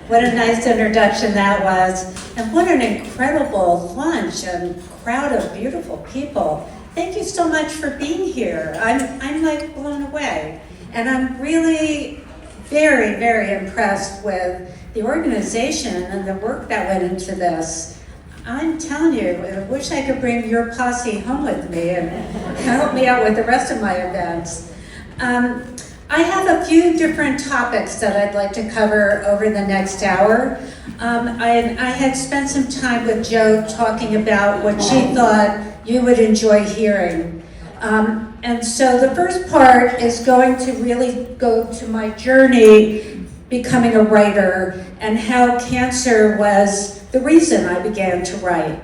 What a nice introduction that was. And what an incredible lunch and crowd of beautiful people. Thank you so much for being here. I'm like blown away. And I'm really very, very impressed with the organization and the work that went into this. I'm telling you, I wish I could bring your posse home with me and help me out with the rest of my events. I have a few different topics that I'd like to cover over the next hour. I had spent some time with Jo talking about what she thought you would enjoy hearing. And so the first part is going to really go to my journey becoming a writer and how cancer was the reason I began to write.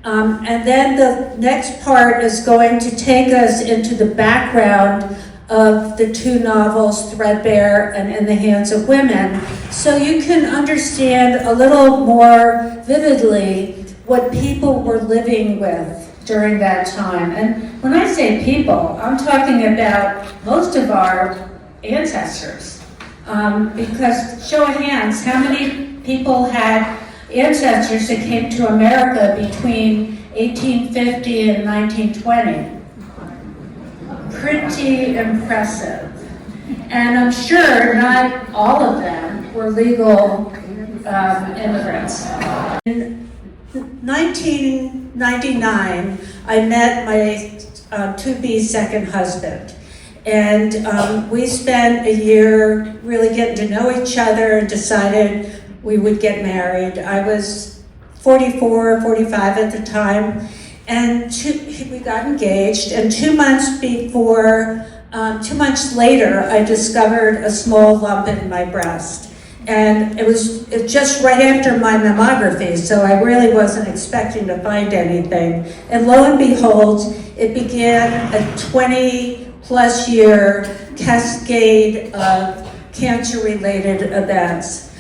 And then the next part is going to take us into the background of the two novels, Threadbare and In the Hands of Women, so you can understand a little more vividly what people were living with during that time. And when I say people, I'm talking about most of our ancestors. Because, show of hands, how many people had ancestors that came to America between 1850 and 1920? Pretty impressive. And I'm sure not all of them were legal immigrants. In 1999, I met my to-be second husband. And we spent a year really getting to know each other and decided we would get married. I was 44, 45 at the time. And we got engaged, and 2 months later, I discovered a small lump in my breast. And it was just right after my mammography, so I really wasn't expecting to find anything. And lo and behold, it began a 20-plus year cascade of cancer-related events.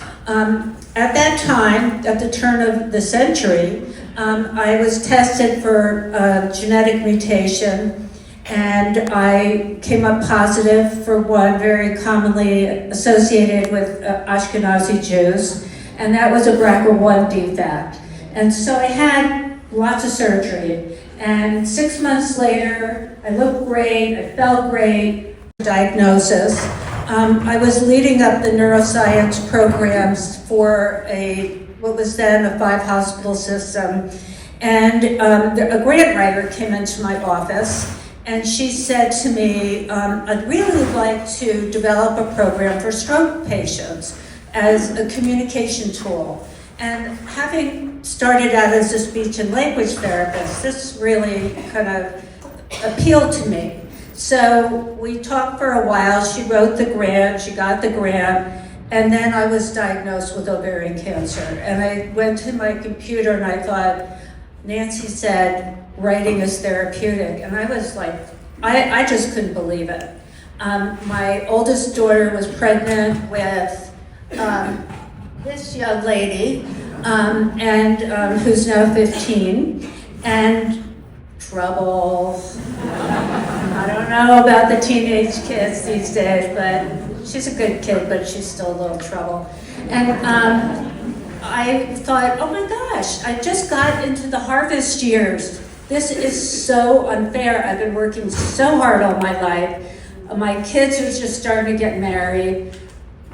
At that time, at the turn of the century, I was tested for a genetic mutation, and I came up positive for one very commonly associated with Ashkenazi Jews, and that was a BRCA1 defect. And so I had lots of surgery, and 6 months later, I looked great, I felt great. Diagnosis. I was leading up the neuroscience programs for what was then a 5-hospital system. And a grant writer came into my office, and she said to me, I'd really like to develop a program for stroke patients as a communication tool. And having started out as a speech and language therapist, this really kind of appealed to me. So we talked for a while. She wrote the grant, she got the grant, and then I was diagnosed with ovarian cancer. And I went to my computer and I thought, Nancy said, writing is therapeutic. And I was like, I just couldn't believe it. My oldest daughter was pregnant with this young lady, who's now 15, and trouble. I don't know about the teenage kids these days, but she's a good kid, but she's still a little trouble. And I thought, oh my gosh, I just got into the harvest years. This is so unfair. I've been working so hard all my life. My kids are just starting to get married.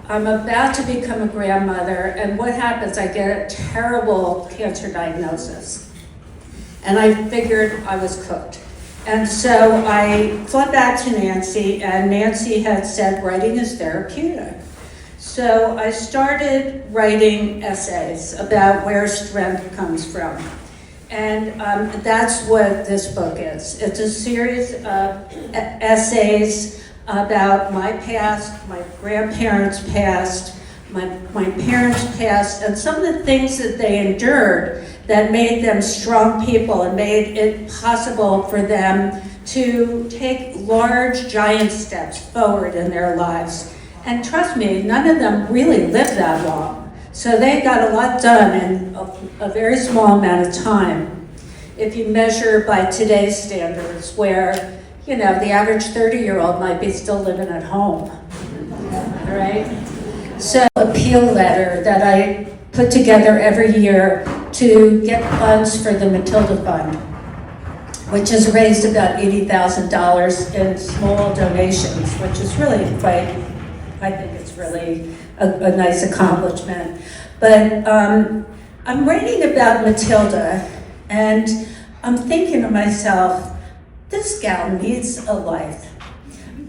I'm about to become a grandmother, and what happens? I get a terrible cancer diagnosis. And I figured I was cooked. And so I thought back to Nancy, and Nancy had said writing is therapeutic. So I started writing essays about where strength comes from. And that's what this book is. It's a series of essays about my past, my grandparents' past, my parents' past, and some of the things that they endured that made them strong people and made it possible for them to take large, giant steps forward in their lives. And trust me, none of them really lived that long. So they got a lot done in a very small amount of time. If you measure by today's standards, where, you know, the average 30-year-old might be still living at home, right? So appeal letter that I put together every year to get funds for the Matilda Fund, which has raised about $80,000 in small donations, which is really quite, I think it's really a nice accomplishment. But I'm writing about Matilda, and I'm thinking to myself, this gal needs a life.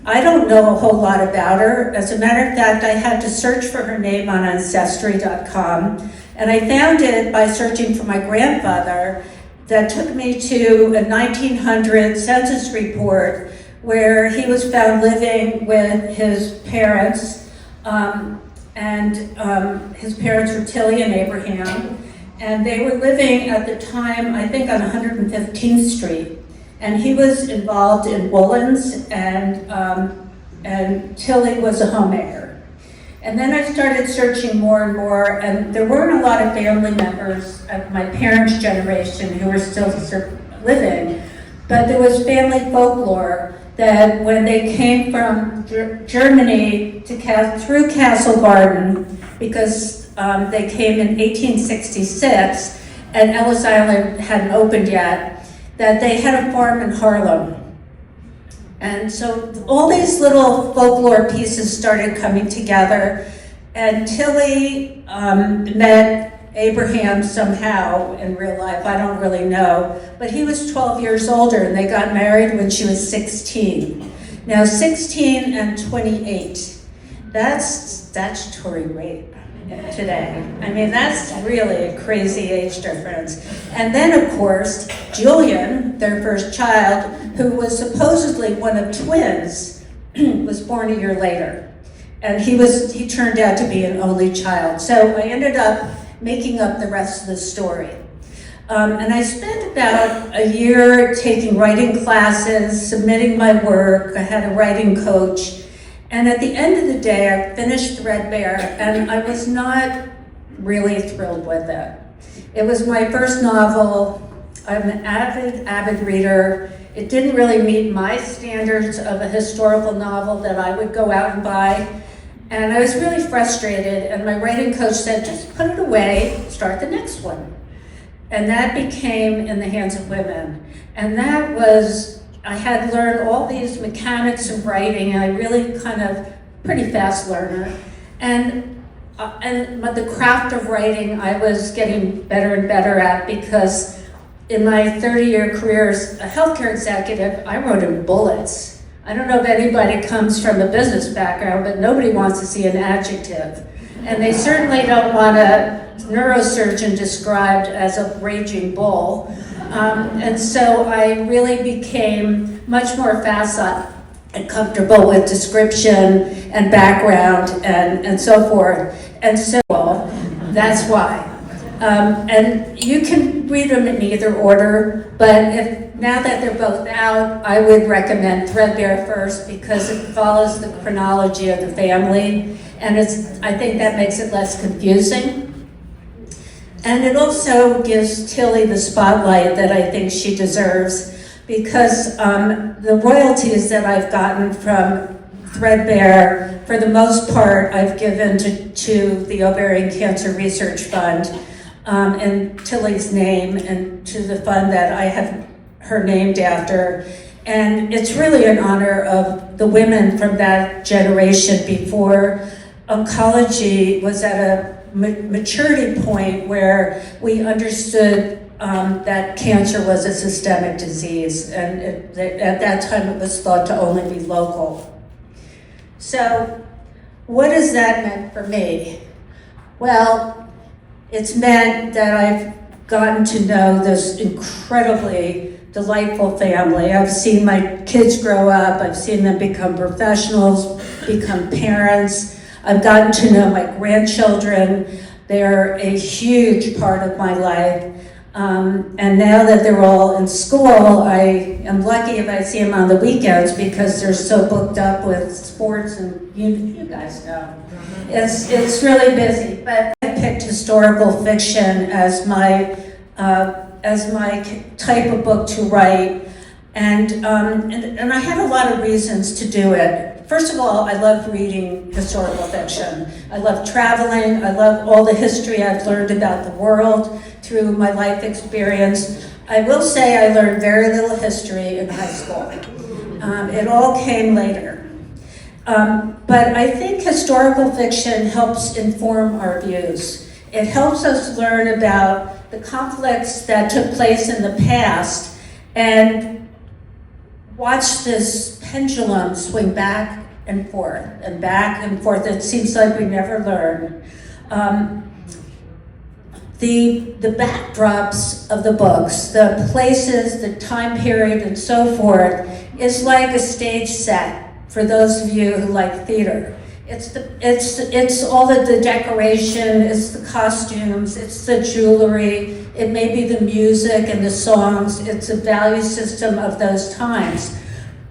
I don't know a whole lot about her. As a matter of fact, I had to search for her name on Ancestry.com, and I found it by searching for my grandfather. That took me to a 1900 census report where he was found living with his parents, his parents were Tilly and Abraham, and they were living at the time, I think, on 115th Street. And he was involved in woolens, and Tilly was a homemaker. And then I started searching more and more, and there weren't a lot of family members of my parents' generation who were still living, but there was family folklore that when they came from Germany through Castle Garden, because they came in 1866, and Ellis Island hadn't opened yet, that they had a farm in Harlem. And so all these little folklore pieces started coming together, and Tilly met Abraham somehow in real life, I don't really know, but he was 12 years older, and they got married when she was 16. Now 16 and 28, that's statutory rape today. I mean, that's really a crazy age difference. And then, of course, Julian, their first child, who was supposedly one of twins, was born a year later. And he turned out to be an only child. So I ended up making up the rest of the story. And I spent about a year taking writing classes, submitting my work. I had a writing coach. And at the end of the day, I finished Threadbare, and I was not really thrilled with it. It was my first novel. I'm an avid reader. It didn't really meet my standards of a historical novel that I would go out and buy. And I was really frustrated, and my writing coach said, just put it away, start the next one. And that became In the Hands of Women. And that was, I had learned all these mechanics of writing, and I really kind of pretty fast learner. And the craft of writing I was getting better and better at, because in my 30-year career as a healthcare executive, I wrote in bullets. I don't know if anybody comes from a business background, but nobody wants to see an adjective. And they certainly don't want a neurosurgeon described as a raging bull. And so I really became much more facile and comfortable with description and background and so forth. And so that's why. And you can read them in either order, but now that they're both out, I would recommend Threadbare first, because it follows the chronology of the family, and I think that makes it less confusing. And it also gives Tilly the spotlight that I think she deserves, because the royalties that I've gotten from Threadbare, for the most part, I've given to the Ovarian Cancer Research Fund in Tilly's name, and to the fund that I have her named after. And it's really an honor of the women from that generation before oncology was at a maturity point where we understood that cancer was a systemic disease, and at that time it was thought to only be local. So what has that meant for me? Well, it's meant that I've gotten to know this incredibly delightful family. I've seen my kids grow up, I've seen them become professionals, become parents. I've gotten to know my grandchildren. They're a huge part of my life. And now that they're all in school, I am lucky if I see them on the weekends, because they're so booked up with sports, and you guys know. It's really busy, but I picked historical fiction as my type of book to write. And I had a lot of reasons to do it. first of all, I love reading historical fiction. I love traveling. I love all the history I've learned about the world through my life experience. I will say I learned very little history in high school. It all came later. But I think historical fiction helps inform our views. It helps us learn about the conflicts that took place in the past and watch this pendulum swing back and forth and back and forth. It seems like we never learn. The backdrops of the books, the places, the time period, and so forth, is like a stage set for those of you who like theater. It's all of the decoration, it's the costumes, it's the jewelry, it may be the music and the songs, it's a value system of those times.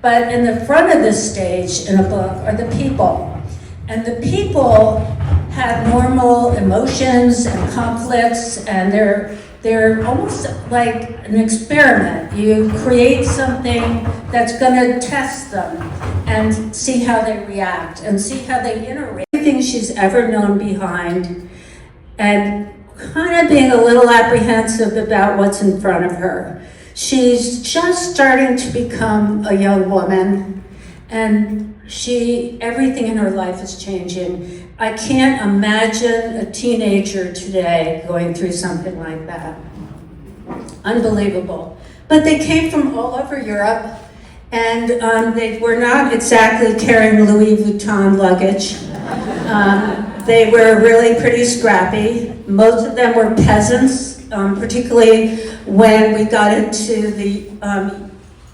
But in the front of the stage in a book are the people. And the people have normal emotions and conflicts, and they're almost like an experiment. You create something that's going to test them and see how they react and see how they interact. Everything she's ever known behind, and kind of being a little apprehensive about what's in front of her. She's just starting to become a young woman, and everything in her life is changing. I can't imagine a teenager today going through something like that. Unbelievable. But they came from all over Europe, and they were not exactly carrying Louis Vuitton luggage. They were really pretty scrappy. Most of them were peasants, particularly when we got into the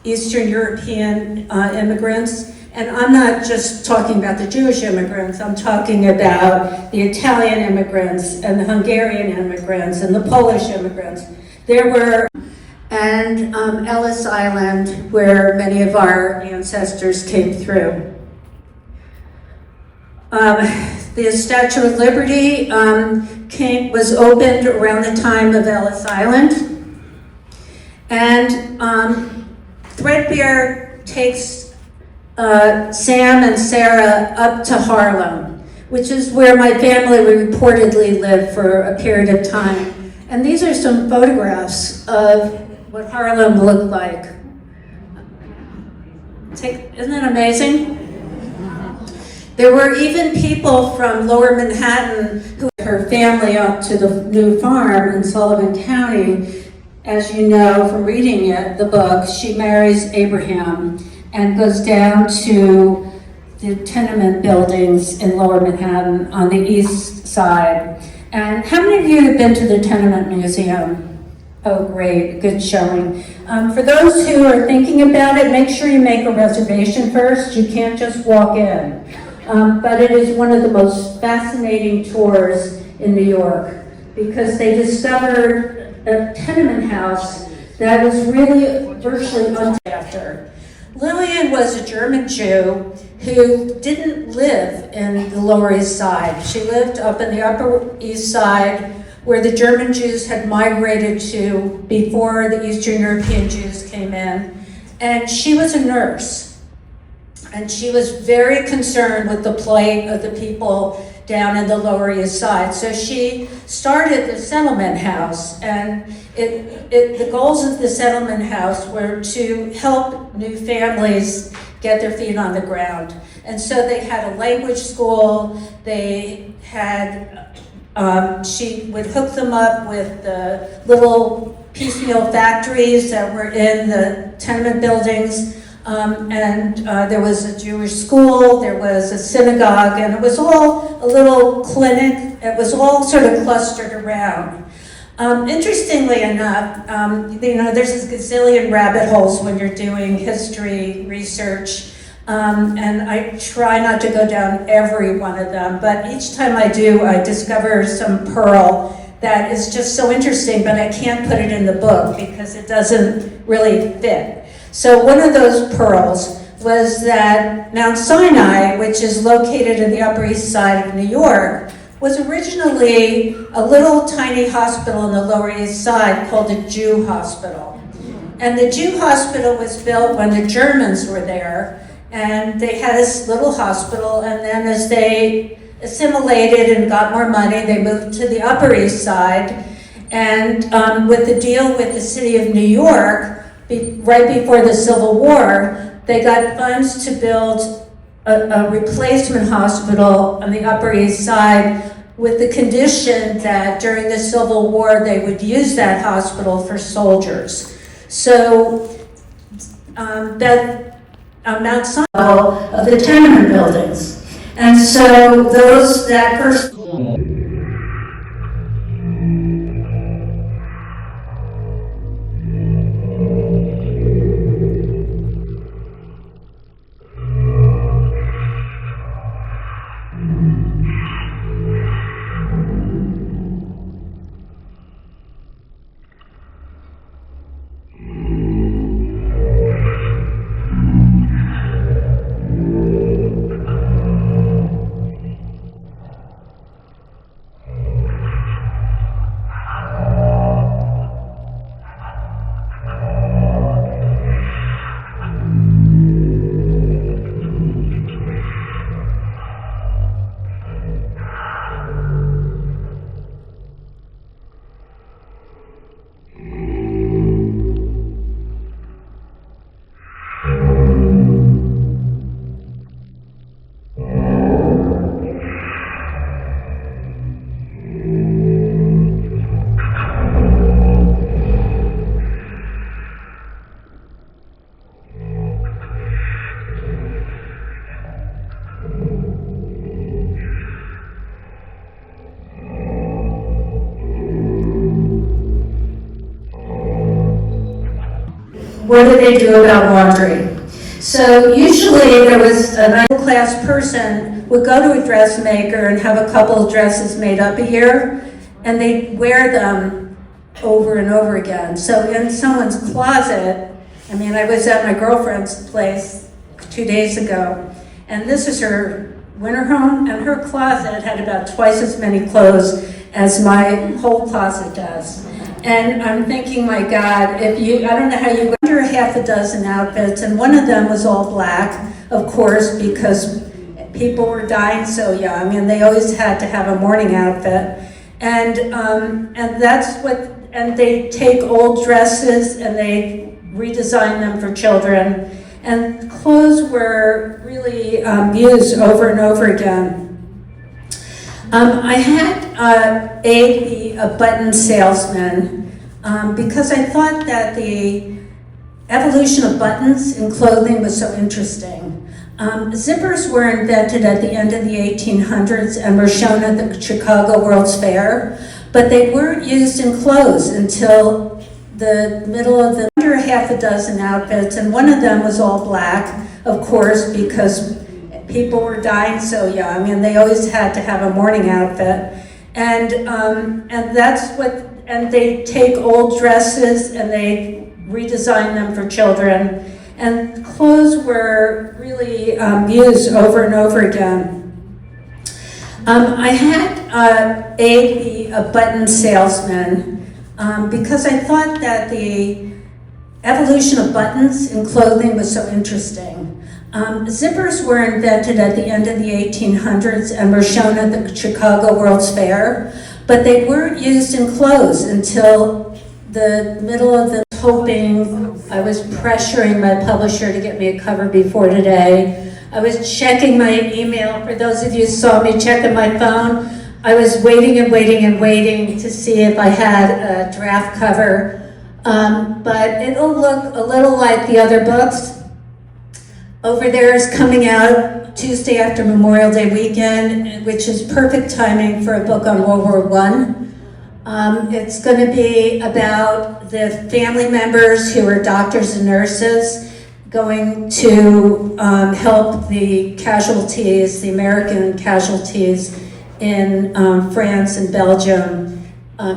Eastern European immigrants. And I'm not just talking about the Jewish immigrants, I'm talking about the Italian immigrants and the Hungarian immigrants and the Polish immigrants. There were, and Ellis Island, where many of our ancestors came through. The Statue of Liberty was opened around the time of Ellis Island. And Threadbare takes Sam and Sarah up to Harlem, which is where my family reportedly lived for a period of time. And these are some photographs of what Harlem looked like. Isn't that amazing? There were even people from Lower Manhattan who took her family up to the new farm in Sullivan County. As you know from reading the book, she marries Abraham and goes down to the tenement buildings in Lower Manhattan on the east side. And how many of you have been to the Tenement Museum? Oh, great, good showing. For those who are thinking about it, make sure you make a reservation first. You can't just walk in. But it is one of the most fascinating tours in New York because they discovered a tenement house that was really virtually after. Lillian was a German Jew who didn't live in the Lower East Side. She lived up in the Upper East Side where the German Jews had migrated to before the Eastern European Jews came in. And she was a nurse. And she was very concerned with the plight of the people down in the Lower East Side. So she started the settlement house, and the goals of the settlement house were to help new families get their feet on the ground. And so they had a language school, they had, she would hook them up with the little piecemeal factories that were in the tenement buildings. There was a Jewish school, there was a synagogue, and it was all a little clinic. It was all sort of clustered around. Interestingly enough, there's a gazillion rabbit holes when you're doing history research, and I try not to go down every one of them, but each time I do, I discover some pearl that is just so interesting, but I can't put it in the book because it doesn't really fit. So one of those pearls was that Mount Sinai, which is located in the Upper East Side of New York, was originally a little tiny hospital in the Lower East Side called the Jew Hospital. And the Jew Hospital was built when the Germans were there, and they had this little hospital, and then as they assimilated and got more money, they moved to the Upper East Side, and with the deal with the city of New York, right before the Civil War, they got funds to build a replacement hospital on the Upper East Side with the condition that during the Civil War they would use that hospital for soldiers. So that Mount Sinai of the tenement buildings. And so that first what do they do about laundry? So usually there was a middle-class person would go to a dressmaker and have a couple of dresses made up a year, and they'd wear them over and over again. So in someone's closet, I was at my girlfriend's place 2 days ago, and this is her winter home, and her closet had about twice as many clothes as my whole closet does. And I'm thinking, my God, I don't know how you go under half a dozen outfits, and one of them was all black, of course, because people were dying so young, and they always had to have a morning outfit. And they take old dresses and they redesign them for children. And clothes were really used over and over again. I had Abe be a button salesman because I thought that the evolution of buttons in clothing was so interesting. Zippers were invented at the end of the 1800s and were shown at the Chicago World's Fair, but they weren't used in clothes until the middle of the under half a dozen outfits, and one of them was all black, of course, because people were dying so young, and they always had to have a morning outfit. And they take old dresses and they redesign them for children. And clothes were really used over and over again. I had Abe be a button salesman because I thought that the evolution of buttons in clothing was so interesting. Zippers were invented at the end of the 1800s and were shown at the Chicago World's Fair, but they weren't used in clothes until the middle of the hoping. I was pressuring my publisher to get me a cover before today. I was checking my email. For those of you who saw me checking my phone, I was waiting and waiting and waiting to see if I had a draft cover. But it'll look a little like the other books. Over there is coming out Tuesday after Memorial Day weekend, which is perfect timing for a book on World War I. It's going to be about the family members who are doctors and nurses going to help the casualties, the American casualties in France and Belgium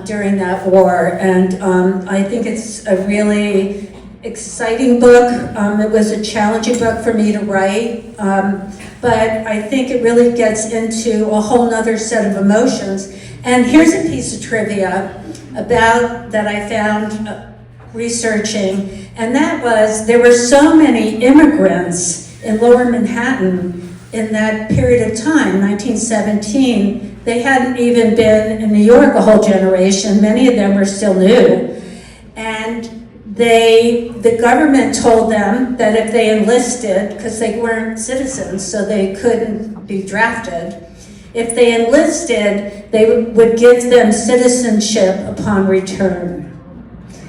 during that war. And I think it's a really exciting book. It was a challenging book for me to write, but I think it really gets into a whole nother set of emotions. And here's a piece of trivia about that I found researching, and that was there were so many immigrants in Lower Manhattan in that period of time, 1917, they hadn't even been in New York a whole generation. Many of them were still new. And the government told them that if they enlisted, because they weren't citizens, so they couldn't be drafted, if they enlisted, they would give them citizenship upon return.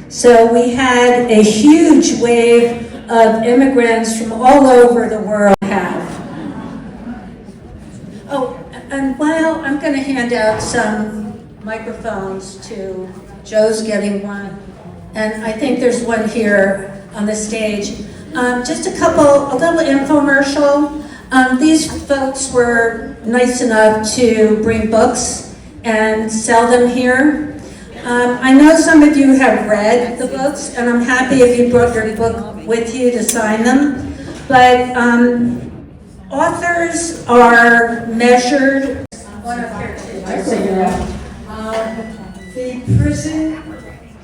So we had a huge wave of immigrants from all over the world have. Oh, and while I'm going to hand out some microphones to Joe's getting one, and I think there's one here on the stage. Just a little infomercial. These folks were nice enough to bring books and sell them here. I know some of you have read the books, and I'm happy if you brought your book with you to sign them. But authors are measured. One up here too. The prison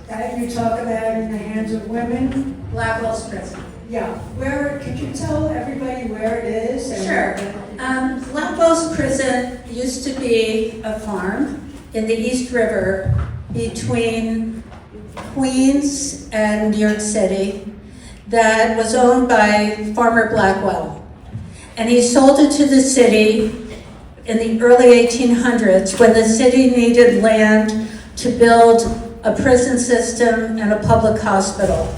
that you talk about in the hands of women. Blackwell's Prison. Yeah, where, could you tell everybody where it is? Sure. Blackwell's Prison used to be a farm in the East River between Queens and New York City that was owned by Farmer Blackwell. And he sold it to the city in the early 1800s when the city needed land to build a prison system and a public hospital.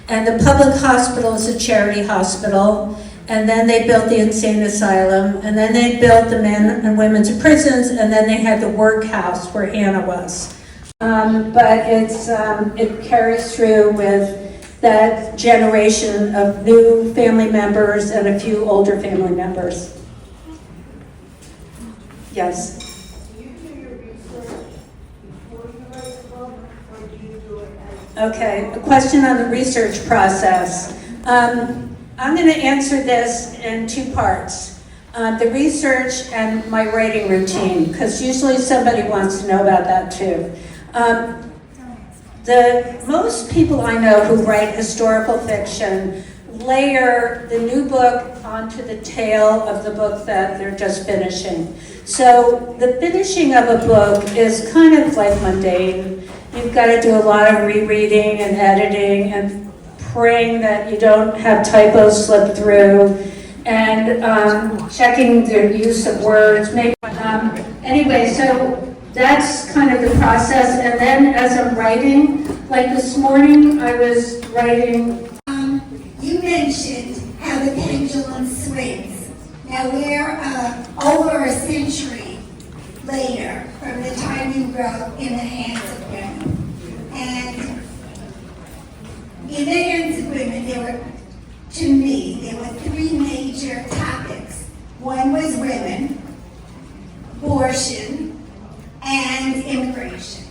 And the public hospital is a charity hospital, and then they built the insane asylum, and then they built the men and women's prisons, and then they had the workhouse where Hannah was. But it carries through with that generation of new family members and a few older family members. Yes. Okay, a question on the research process. I'm going to answer this in two parts. The research and my writing routine, because usually somebody wants to know about that too. Most people I know who write historical fiction layer the new book onto the tail of the book that they're just finishing. So the finishing of a book is kind of like mundane. You've got to do a lot of rereading and editing and praying that you don't have typos slip through and checking the use of words. Maybe anyway, so that's kind of the process. And then as I'm writing, like this morning, I was writing. You mentioned how the pendulum swings. Now we're over a century later from the time you wrote In the Hands of Women. And in the hands of women, to me, there were three major topics. One was women, abortion, and immigration.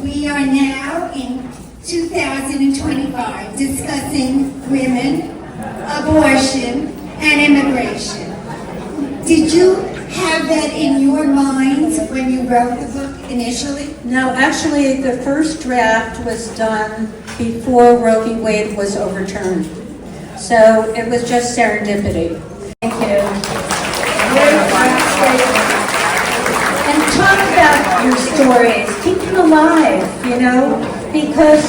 We are now in 2025 discussing women, abortion, and immigration. Did you have that in your mind when you wrote the book initially? No, actually, the first draft was done before Roe v. Wade was overturned. So it was just serendipity. Thank you. And talk about your stories. Keep them alive, you know, because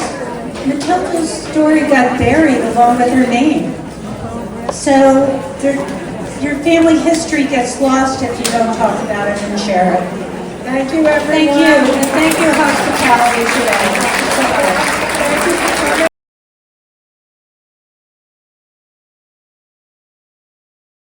Matilda's story got buried along with her name. So your family history gets lost if you don't talk about it and share it. Thank you, everyone. Thank you.